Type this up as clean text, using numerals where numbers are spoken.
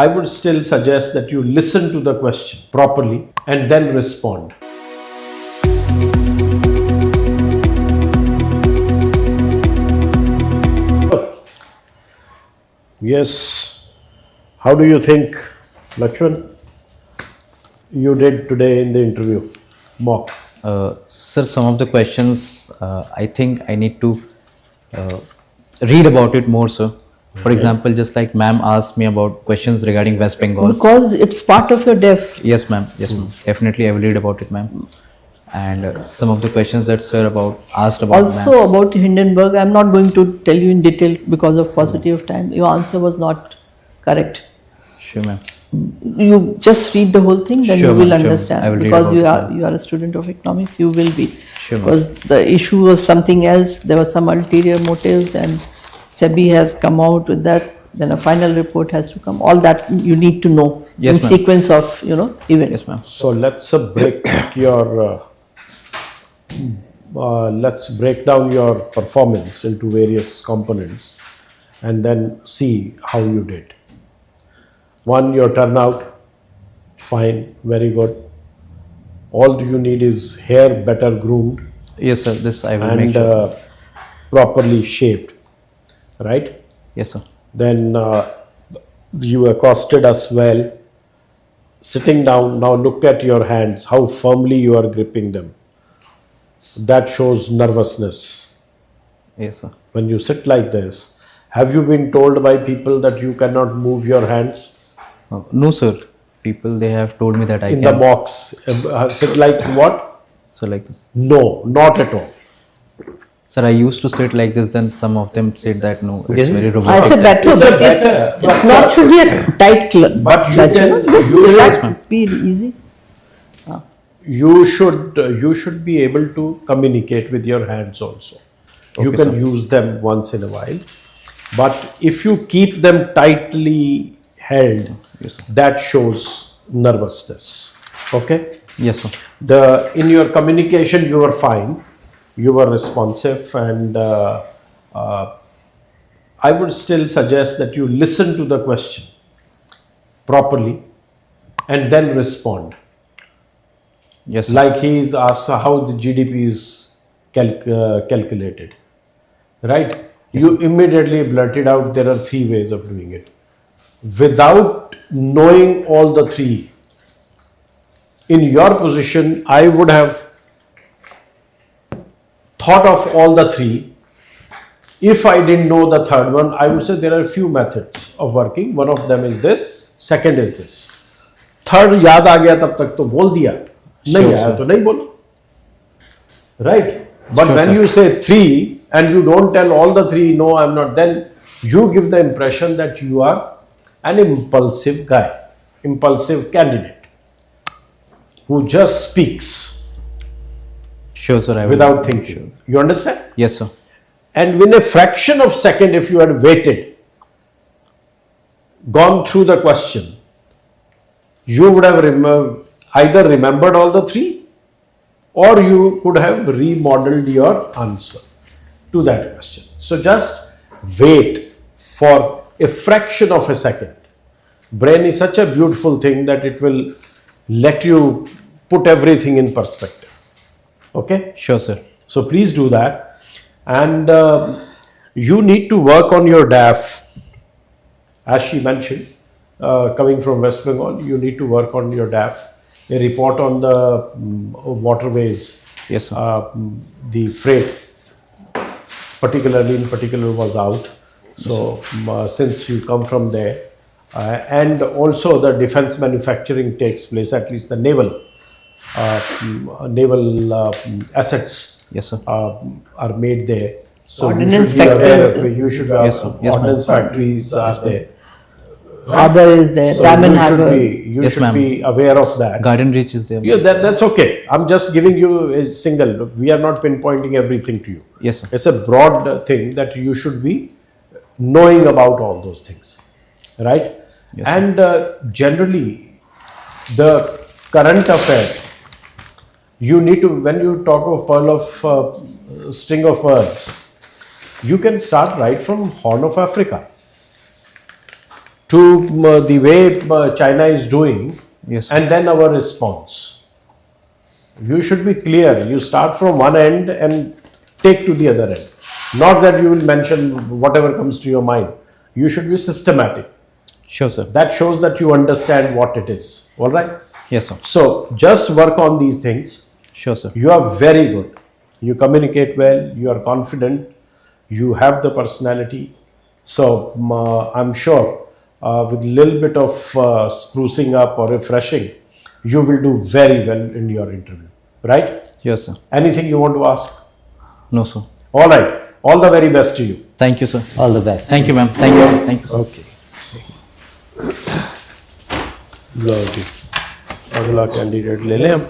I would still suggest that you listen to the question properly and then respond. Yes. How do you think, Laxman, you did today in the interview? Mock. Sir, some of the questions, I think I need to read about it more, sir. For example, just like ma'am asked me about questions regarding West Bengal. Because it's part of your def. Yes, ma'am. Yes, ma'am. Definitely, I will read about it, ma'am. And some of the questions that sir asked about. Also maths. about Hindenburg, I'm not going to tell you in detail because of paucity of time. Your answer was not correct. Sure, ma'am. You just read the whole thing, then Sure, you will ma'am, sure. understand. I will read Because about you are a student of economics, you will be. Sure, ma'am. Because the issue was something else. There were some ulterior motives, and SEBI has come out with that. Then a final report has to come. All that you need to know Yes, in ma'am. sequence of events. Yes, ma'am. So let's break down your performance into various components and then see how you did. One, your turnout, fine, very good. All you need is hair better groomed Yes, sir. This I will make and sure. Sir. properly shaped, right? Yes, sir. Then you accosted us well. Sitting down, now look at your hands, how firmly you are gripping them. That shows nervousness. Yes, sir. When you sit like this, have you been told by people that you cannot move your hands? No, sir. People, they have told me that I In can. the box, sit like what? So like this. No, not at all. Sir, I used to sit like this. Then some of them said that no, it's very I robotic. said better, It's a but better, it's not should be a tight But you clutch. can- Just you relax, should- be easy. You should be able to communicate with your hands also. You Okay, can sir. use them once in a while, but if you keep them tightly held, Yes, sir. that shows nervousness. Okay. Yes, sir. In your communication you were fine, you were responsive, and I would still suggest that you listen to the question properly and then respond. Yes, sir. Like he is asked how the GDP is calculated, right? You immediately blurted out there are 3 ways of doing it. Without knowing all the 3, in your position, I would have thought of all the 3. If I didn't know the third one, I would say there are a few methods of working. One of them is this, second is this. Third याद आ गया तब तक तो बोल दिया, नहीं Sure, आया sir. तो नहीं बोलो. Right? But Sure, when sir. you say 3 and you don't tell all the 3, no, I'm not, then you give the impression that you are an impulsive guy, impulsive candidate who just speaks Sure, sir. I will. without thinking. You understand? Yes, sir. And within a fraction of second, if you had waited, gone through the question, you would have either remembered all the 3 or you could have remodeled your answer to that question. So just wait for a fraction of a second. Brain is such a beautiful thing that it will let you put everything in perspective. Okay? Sure, sir. So please do that. And you need to work on your DAF. As she mentioned, coming from West Bengal, you need to work on your DAF. A report on the waterways, Yes, sir. the freight, in particular, was out. So since you come from there, and also the defense manufacturing takes place, at least the naval assets Yes, sir. are made there. So Ordnance you should be aware factories. of, you should Yes, sir. Yes, ma'am. ordnance factories are there. Harbor is there, So Diamond you should Harbor. you Yes, should ma'am. be aware of that. Garden reach is there. Yeah, that's okay. I'm just giving you a single. We are not pinpointing everything to you. Yes, sir. It's a broad thing that you should be knowing about all those things, right? Yes, sir. And generally, the current affairs. You need to, when you talk of pearl of string of pearls, you can start right from Horn of Africa. to the way China is doing, Yes, sir. and then our response. You should be clear. You start from one end and take to the other end. Not that you will mention whatever comes to your mind. You should be systematic. Sure, sir. That shows that you understand what it is. All right? Yes, sir. So just work on these things. Sure, sir. You are very good. You communicate well. You are confident. You have the personality. So I'm sure with little bit of sprucing up or refreshing, you will do very well in your interview. Right? Yes, sir. Anything you want to ask? No, sir. All right. All the very best to you. Thank you, sir. All the best. Thank you, ma'am. Thank you, sir. Thank you, sir. Okay. लॉ जी अगला candidate ले लें हम.